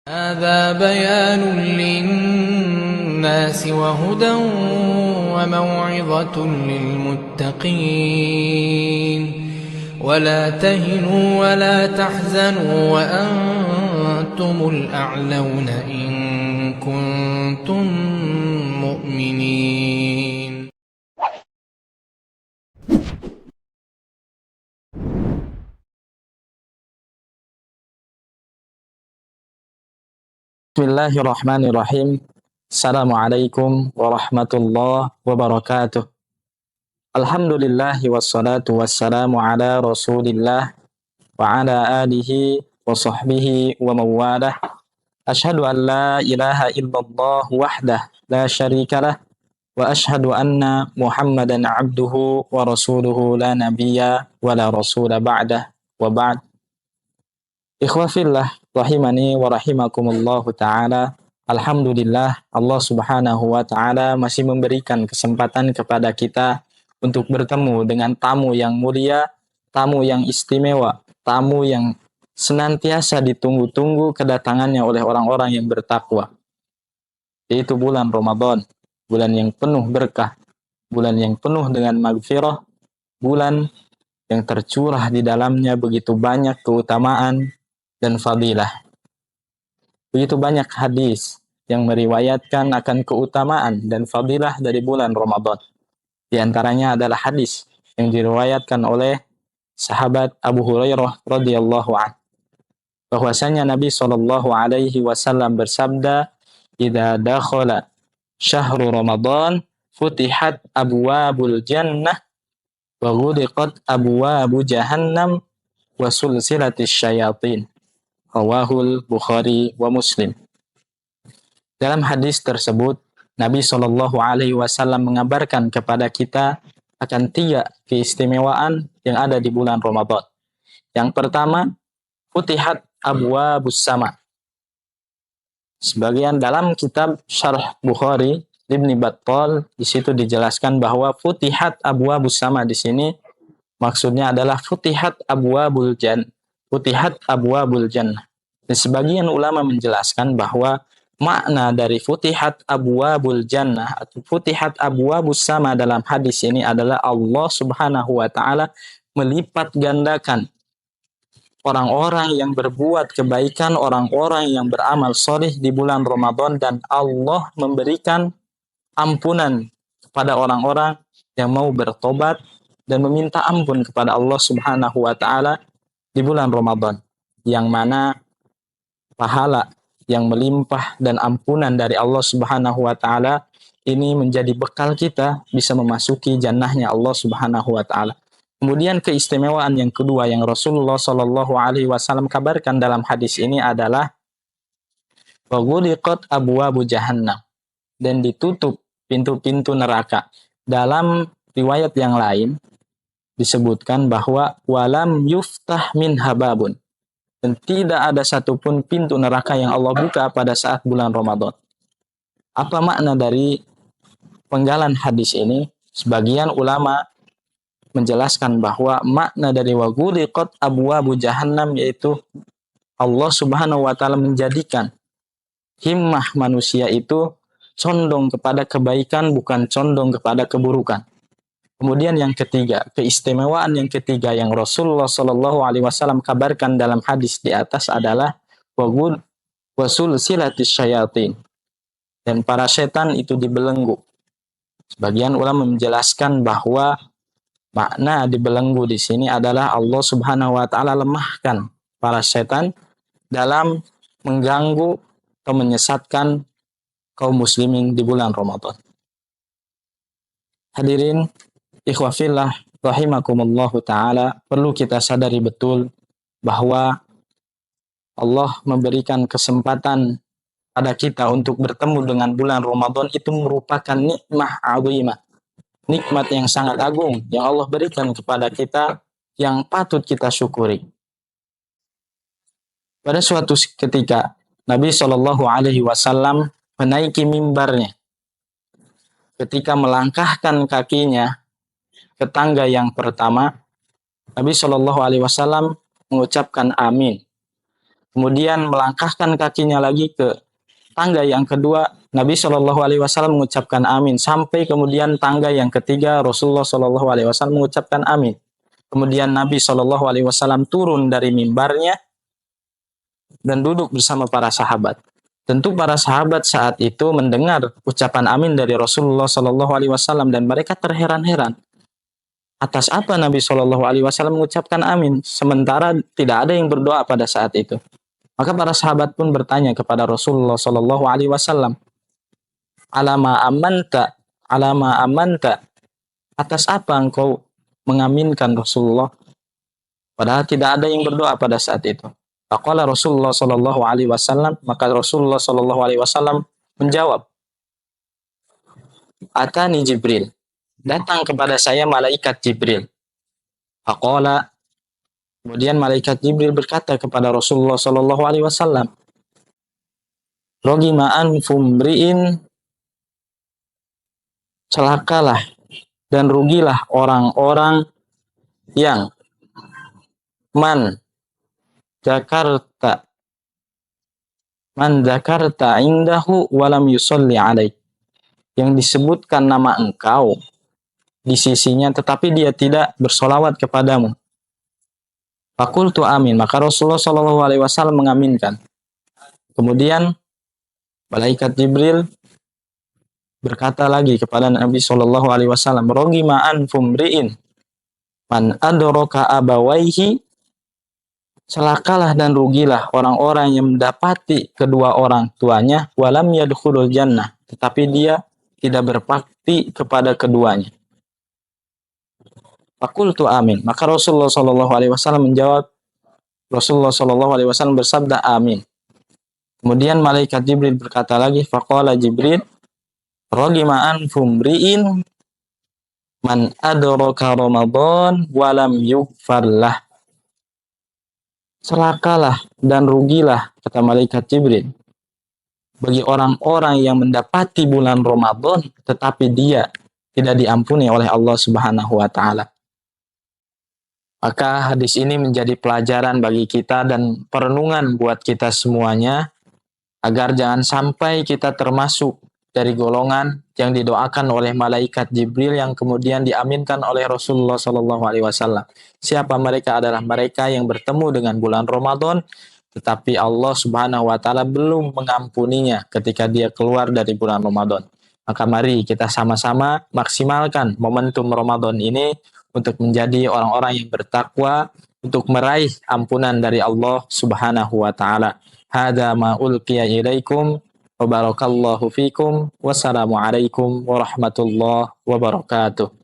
هذا بيان للناس وهدى وموعظة للمتقين ولا تهنوا ولا تحزنوا وأنتم الأعلون إن كنتم مؤمنين. Bismillahirrahmanirrahim. Assalamualaikum warahmatullahi wabarakatuh. Alhamdulillahi wassalatu wassalamu ala rasulillah wa ala alihi wa sahbihi wa mawalah. Ashhadu an la ilaha illallah wahdah la syarikalah wa ashhadu anna Muhammadan abduhu wa rasuluhu la nabiyya wa la rasula ba'dah wa ba'd. Ikhwafillah rahimani wa rahimakumullahu ta'ala. Alhamdulillah, Allah subhanahu wa ta'ala masih memberikan kesempatan kepada kita untuk bertemu dengan tamu yang mulia, tamu yang istimewa, tamu yang senantiasa ditunggu-tunggu kedatangannya oleh orang-orang yang bertakwa, yaitu bulan Ramadan, bulan yang penuh berkah, bulan yang penuh dengan maghfirah, bulan yang tercurah di dalamnya begitu banyak keutamaan dan fadilah. Begitu banyak hadis yang meriwayatkan akan keutamaan dan fadilah dari bulan Ramadan. Di antaranya adalah hadis yang diriwayatkan oleh sahabat Abu Hurairah radhiyallahu anhu, bahwasanya Nabi sallallahu alaihi wasallam bersabda, "Idza dakhala syahrul Ramadan futihat abwabul jannah wa ghuliqat abwabu jahannam wa sulsilatis syayatin." Rawahul Bukhari wa Muslim. Dalam hadis tersebut, Nabi Shallallahu Alaihi Wasallam mengabarkan kepada kita akan 3 keistimewaan yang ada di bulan Ramadan. Yang pertama, futihat abwabus sama. Sebagian dalam kitab Syarh Bukhari Ibnu Battal, di situ dijelaskan bahwa futihat abwabus sama di sini maksudnya adalah futihat abwabul jannah. Futihat abwabul jannah. Dan sebagian ulama menjelaskan bahwa makna dari futihat abwabul jannah atau futihat abwabus sama dalam hadis ini adalah Allah subhanahu wa ta'ala melipat gandakan orang-orang yang berbuat kebaikan, orang-orang yang beramal soleh di bulan Ramadan, dan Allah memberikan ampunan kepada orang-orang yang mau bertobat dan meminta ampun kepada Allah subhanahu wa ta'ala di bulan Ramadan, yang mana pahala yang melimpah dan ampunan dari Allah subhanahu wa ta'ala ini menjadi bekal kita bisa memasuki jannahnya Allah subhanahu wa ta'ala. Kemudian keistimewaan yang kedua yang Rasulullah sallallahu alaihi wasallam kabarkan dalam hadis ini adalah waghuliqat abwabu jahannam, dan ditutup pintu-pintu neraka. Dalam riwayat yang lain disebutkan bahwa walam yuftah min hababun, dan tidak ada satupun pintu neraka yang Allah buka pada saat bulan Ramadan. Apa makna dari penggalan hadis ini? Sebagian ulama menjelaskan bahwa makna dari waghuliqat abwabu jahannam yaitu Allah subhanahu wa ta'ala menjadikan himmah manusia itu condong kepada kebaikan, bukan condong kepada keburukan. Kemudian yang ketiga, keistimewaan yang ketiga yang Rasulullah Shallallahu Alaihi Wasallam kabarkan dalam hadis di atas adalah wasul silatis syayatin, dan para setan itu dibelenggu. Sebagian ulama menjelaskan bahwa makna dibelenggu di sini adalah Allah Subhanahu Wa Taala lemahkan para setan dalam mengganggu atau menyesatkan kaum muslimin di bulan Ramadan. Hadirin ikhwafillah rahimakumullahu ta'ala, perlu kita sadari betul bahwa Allah memberikan kesempatan pada kita untuk bertemu dengan bulan Ramadan itu merupakan nikmah azimah, nikmat yang sangat agung yang Allah berikan kepada kita yang patut kita syukuri. Pada suatu ketika Nabi Shallallahu Alaihi Wasallam menaiki mimbarnya. Ketika melangkahkan kakinya ke tangga yang pertama, Nabi Shallallahu Alaihi Wasallam mengucapkan amin. kemudian melangkahkan kakinya lagi ke tangga yang kedua, Nabi Shallallahu Alaihi Wasallam mengucapkan amin. Sampai kemudian tangga yang ketiga, Rasulullah Shallallahu Alaihi Wasallam mengucapkan amin. Kemudian Nabi Shallallahu Alaihi Wasallam turun dari mimbarnya dan duduk bersama para sahabat. Tentu para sahabat saat itu mendengar ucapan amin dari Rasulullah Shallallahu Alaihi Wasallam dan mereka terheran-heran atas apa Nabi Shallallahu Alaihi Wasallam mengucapkan amin sementara tidak ada yang berdoa pada saat itu. Maka para sahabat pun bertanya kepada Rasulullah Shallallahu Alaihi Wasallam, alama amanta, alama amanta, atas apa engkau mengaminkan Rasulullah? Padahal tidak ada yang berdoa pada saat itu. Faqala Rasulullah Shallallahu Alaihi Wasallam, maka Rasulullah Shallallahu Alaihi Wasallam menjawab, Atani Jibril, datang kepada saya malaikat Jibril. Faqala, kemudian malaikat Jibril berkata kepada Rasulullah Shallallahu Alaihi Wasallam, Rogima anfum mri'in, celakalah dan rugilah orang-orang yang man Jakarta indahu walam yusolli alaih, yang disebutkan nama engkau di sisinya tetapi dia tidak bersolawat kepadamu. Fakultu amin, maka Rasulullah Shallallahu Alaihi Wasallam mengaminkan. Kemudian malaikat Jibril berkata lagi kepada Nabi Shallallahu Alaihi Wasallam, Rogima anfum ri'in man adroka abawaihi, celakalah dan rugilah orang-orang yang mendapati kedua orang tuanya, walam yadkhulul jannah, tetapi dia tidak berbakti kepada keduanya. Fakultu amin, maka Rasulullah Shallallahu Alaihi Wasallam menjawab, Rasulullah Shallallahu Alaihi Wasallam bersabda amin. Kemudian malaikat Jibril berkata lagi, faqala Jibril, rogima anfum ri'in man adraka Ramadan walam yughfarlah, celakalah dan rugilah, kata malaikat Jibril, bagi orang-orang yang mendapati bulan Ramadan tetapi dia tidak diampuni oleh Allah Subhanahu wa taala. Maka hadis ini menjadi pelajaran bagi kita dan perenungan buat kita semuanya agar jangan sampai kita termasuk dari golongan yang didoakan oleh malaikat Jibril yang kemudian diaminkan oleh Rasulullah Shallallahu Alaihi Wasallam. Siapa mereka? Adalah mereka yang bertemu dengan bulan Ramadan, tetapi Allah Subhanahu Wa Taala belum mengampuninya ketika dia keluar dari bulan Ramadan. Maka mari kita sama-sama maksimalkan momentum Ramadan ini untuk menjadi orang-orang yang bertakwa, untuk meraih ampunan dari Allah Subhanahu Wa Taala. Hada ma ulqiya ilaikum. Wa barakallahu fikum. Wassalamualaikum warahmatullahi wabarakatuh.